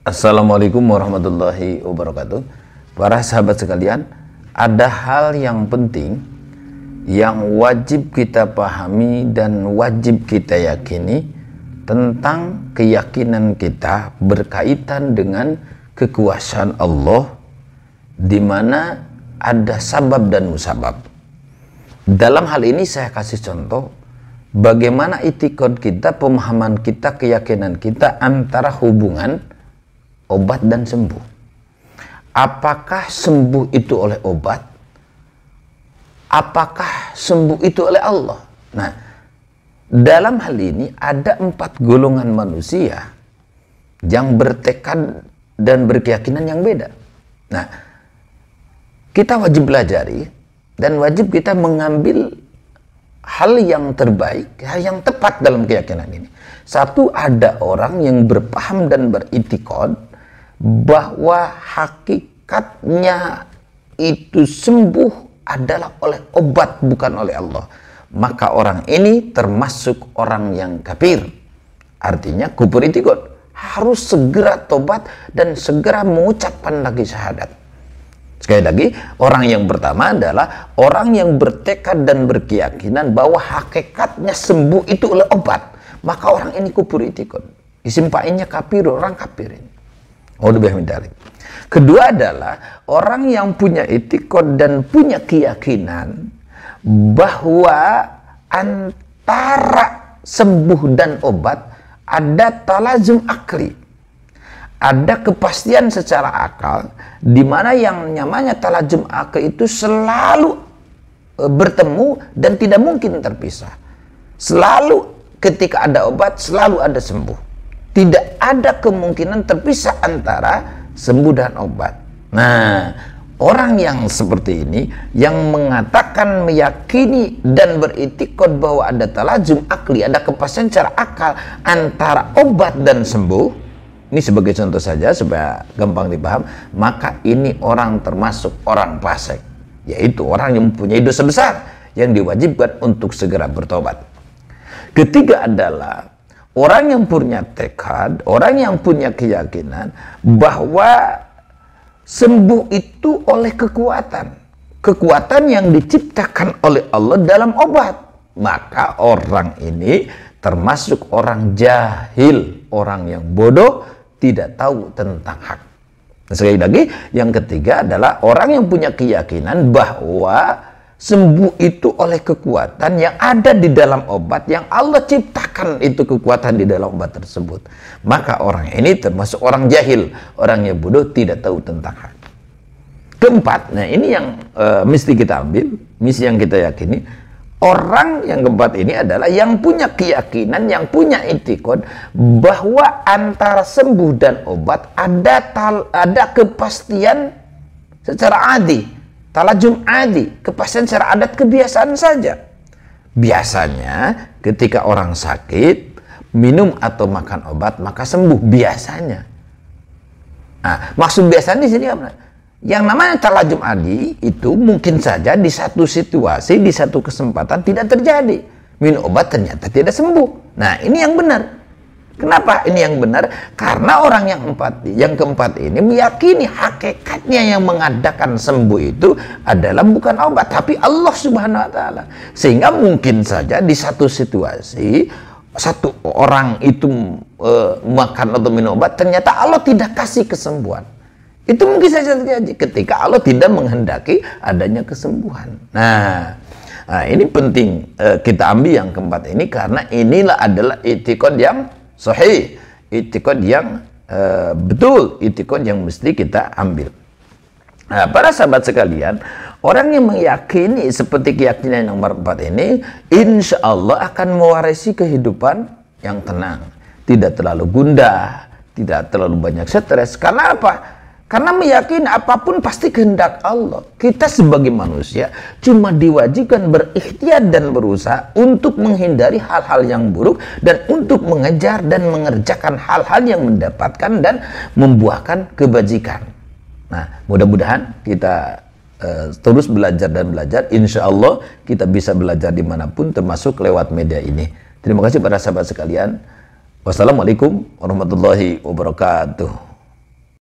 Assalamualaikum warahmatullahi wabarakatuh. Para sahabat sekalian, ada hal yang penting yang wajib kita pahami dan wajib kita yakini tentang keyakinan kita berkaitan dengan kekuasaan Allah, di mana ada sabab dan musabab. Dalam hal ini saya kasih contoh bagaimana itikad kita, pemahaman kita, keyakinan kita antara hubungan obat dan sembuh. Apakah sembuh itu oleh obat? Apakah sembuh itu oleh Allah? Nah, dalam hal ini ada 4 golongan manusia yang bertekad dan berkeyakinan yang beda. Nah, kita wajib belajari dan wajib kita mengambil hal yang terbaik, hal yang tepat dalam keyakinan ini. Satu, ada orang yang berpaham dan beritikad bahwa hakikatnya itu sembuh adalah oleh obat, bukan oleh Allah. Maka orang ini termasuk orang yang kafir. Artinya kufur itikad, harus segera tobat dan segera mengucapkan lagi syahadat. Sekali lagi, orang yang pertama adalah orang yang bertekad dan berkeyakinan bahwa hakikatnya sembuh itu oleh obat. Maka orang ini kufur itikad. Disimpainya kafir, orang kafir ini. Kedua adalah orang yang punya itikad dan punya keyakinan bahwa antara sembuh dan obat ada talazum akli, ada kepastian secara akal, di mana yang namanya talazum akli itu selalu bertemu dan tidak mungkin terpisah. Selalu ketika ada obat, selalu ada sembuh. Tidak ada kemungkinan terpisah antara sembuh dan obat. Nah, orang yang seperti ini, yang mengatakan, meyakini dan beritikad bahwa ada talazum akli, ada kepastian secara akal antara obat dan sembuh, ini sebagai contoh saja supaya gampang dipaham, maka ini orang termasuk orang fasik, yaitu orang yang mempunyai dosa besar yang diwajibkan untuk segera bertobat. Ketiga adalah orang yang punya tekad, orang yang punya keyakinan bahwa sembuh itu oleh kekuatan. Kekuatan yang diciptakan oleh Allah dalam obat. Maka orang ini termasuk orang jahil, orang yang bodoh, tidak tahu tentang hak. Sekali lagi, yang ketiga adalah orang yang punya keyakinan bahwa sembuh itu oleh kekuatan yang ada di dalam obat, yang Allah ciptakan itu kekuatan di dalam obat tersebut. Maka orang ini termasuk orang jahil, orang yang bodoh, tidak tahu tentang hak. Keempat, nah ini yang mesti kita ambil, mesti yang kita yakini. Orang yang keempat ini adalah yang punya keyakinan, yang punya itikad bahwa antara sembuh dan obat ada kepastian secara adi. Talazum adi, kepastian secara adat, kebiasaan saja. Biasanya ketika orang sakit, minum atau makan obat, maka sembuh biasanya. Nah, maksud biasanya di sini apa? Yang namanya talazum adi itu mungkin saja di satu situasi, di satu kesempatan tidak terjadi. Minum obat ternyata tidak sembuh. Nah, ini yang benar. Kenapa ini yang benar? Karena orang yang keempat ini meyakini hakikatnya yang mengadakan sembuh itu adalah bukan obat, tapi Allah Subhanahu wa Ta'ala. Sehingga mungkin saja di satu situasi satu orang itu makan atau minum obat, ternyata Allah tidak kasih kesembuhan. Itu mungkin saja terjadi ketika Allah tidak menghendaki adanya kesembuhan. Nah, ini penting kita ambil yang keempat ini, karena inilah adalah itikad yang sahih, itikad yang betul, itikad yang mesti kita ambil. Nah, para sahabat sekalian, orang yang meyakini seperti keyakinan yang nomor 4 ini, insya Allah akan mewarisi kehidupan yang tenang, tidak terlalu gundah, tidak terlalu banyak stres. Karena apa? Karena meyakini apapun pasti kehendak Allah. Kita sebagai manusia cuma diwajibkan berikhtiar dan berusaha untuk menghindari hal-hal yang buruk dan untuk mengejar dan mengerjakan hal-hal yang mendapatkan dan membuahkan kebajikan. Nah, mudah-mudahan kita terus belajar dan belajar. Insya Allah kita bisa belajar dimanapun, termasuk lewat media ini. Terima kasih para sahabat sekalian. Wassalamualaikum warahmatullahi wabarakatuh.